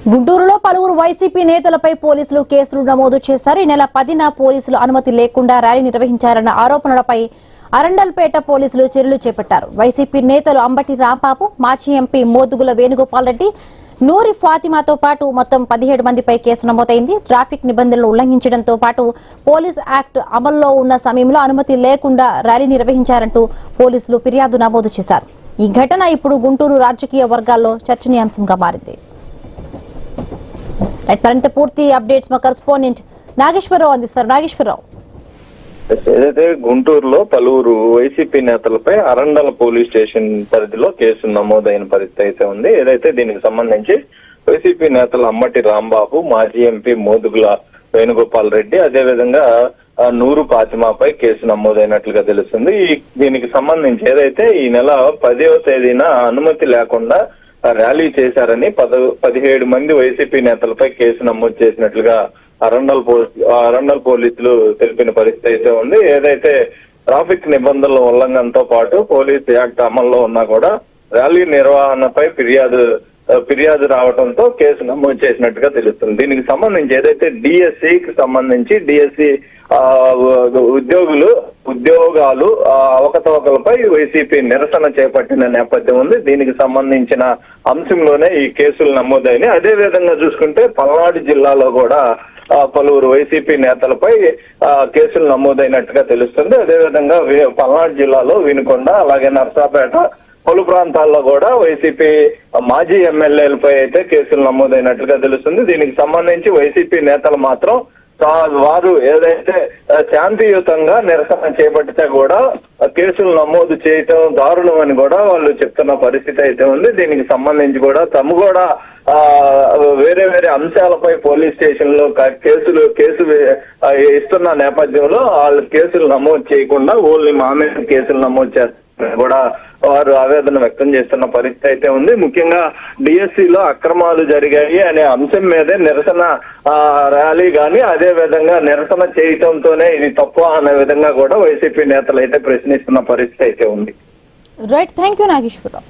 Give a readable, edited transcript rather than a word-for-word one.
గుంటూరులో పలువురు వైసీపీ నేతలపై పోలీసులు కేసులు నమోదు చేశారు. ఈ నెల 10న పోలీసులు అనుమతి లేకుండా ర్యాలీ నిర్వహించారన్న ఆరోపణలపై అరండల్పేట పోలీసులు చర్యలు చేపట్టారు. వైసీపీ నేతలు అంబటి రాంబాబు, మాజీ ఎంపీ మోదుగుల వేణుగోపాల్ రెడ్డి, నూరి ఫాతిమాతో పాటు మొత్తం 17 మందిపై కేసు నమోదైంది. ట్రాఫిక్ నిబంధనలు ఉల్లంఘించడంతో పాటు పోలీస్ యాక్ట్ అమల్లో ఉన్న సమయంలో అనుమతి లేకుండా ర్యాలీ నిర్వహించారంటూ పోలీసులు ఫిర్యాదు నమోదు చేశారు. ఈ ఘటన ఇప్పుడు గుంటూరు రాజకీయ వర్గాల్లో చర్చనీయాంశంగా మారింది. మరింత పూర్తి అప్డేట్స్ మా కరెస్పాండెంట్ నాగేశ్వరరావు అందిస్తారు. నాగేశ్వరరావు, ఏదైతే గుంటూరులో పలువురు వైసీపీ నేతలపై అరండల పోలీస్ స్టేషన్ పరిధిలో కేసు నమోదైన పరిస్థితి అయితే ఉంది. ఏదైతే దీనికి సంబంధించి వైసీపీ నేతలు అంబటి రాంబాబు, మాజీ ఎంపీ మోదుగుల వేణుగోపాల్ రెడ్డి, అదేవిధంగా నూరు ఫాతిమాపై కేసు నమోదైనట్లుగా తెలుస్తుంది. దీనికి సంబంధించి ఏదైతే ఈ నెల 10వ తేదీన అనుమతి లేకుండా ర్యాలీ చేశారని 17 మంది వైసీపీ నేతలపై కేసు నమోదు చేసినట్లుగా అరండల్ పోలీసులు తెలిపిన పరిస్థితి అయితే ఉంది. ఏదైతే ట్రాఫిక్ నిబంధనల ఉల్లంఘనతో పాటు పోలీస్ యాక్ట్ అమల్లో ఉన్నా కూడా ర్యాలీ నిర్వహణపై ఫిర్యాదు రావడంతో కేసు నమోదు చేసినట్టుగా తెలుస్తుంది. దీనికి సంబంధించి ఏదైతే డిఎస్సికి సంబంధించి డిఎస్సి ఉద్యోగాలు అవకతవకలపై వైసీపీ నిరసన చేపట్టిన నేపథ్యం ఉంది. దీనికి సంబంధించిన అంశంలోనే ఈ కేసులు నమోదైనాయి. అదే విధంగా చూసుకుంటే పల్నాడు జిల్లాలో కూడా పలువురు వైసీపీ నేతలపై కేసులు నమోదైనట్టుగా తెలుస్తుంది. అదేవిధంగా పల్నాడు జిల్లాలో వినుకొండ, అలాగే నర్సాపేట, పలు ప్రాంతాల్లో కూడా వైసీపీ మాజీ ఎమ్మెల్యేలపై అయితే కేసులు నమోదైనట్లుగా తెలుస్తుంది. దీనికి సంబంధించి వైసీపీ నేతలు మాత్రం వారు ఏదైతే శాంతియుతంగా నిరసన చేపట్టితే కూడా కేసులు నమోదు చేయటం దారుణం అని కూడా వాళ్ళు చెప్తున్న పరిస్థితి అయితే ఉంది. దీనికి సంబంధించి కూడా తాము కూడా వేరే వేరే అంశాలపై పోలీస్ స్టేషన్ లో కేసు ఇస్తున్న నేపథ్యంలో వాళ్ళు కేసులు నమోదు చేయకుండా ఓన్లీ మా మీద కేసులు నమోదు చేస్తారు కూడా వారు ఆవేదన వ్యక్తం చేస్తున్న పరిస్థితి అయితే ఉంది. ముఖ్యంగా డిఎస్సిలో అక్రమాలు జరిగాయి అనే అంశం మీదే నిరసన ర్యాలీ కానీ అదే విధంగా నిరసన చేయటంతోనే ఇది తప్పు అనే విధంగా కూడా వైసీపీ నేతలు అయితే ప్రశ్నిస్తున్న పరిస్థితి అయితే ఉంది. Right, thank you Nageswararao.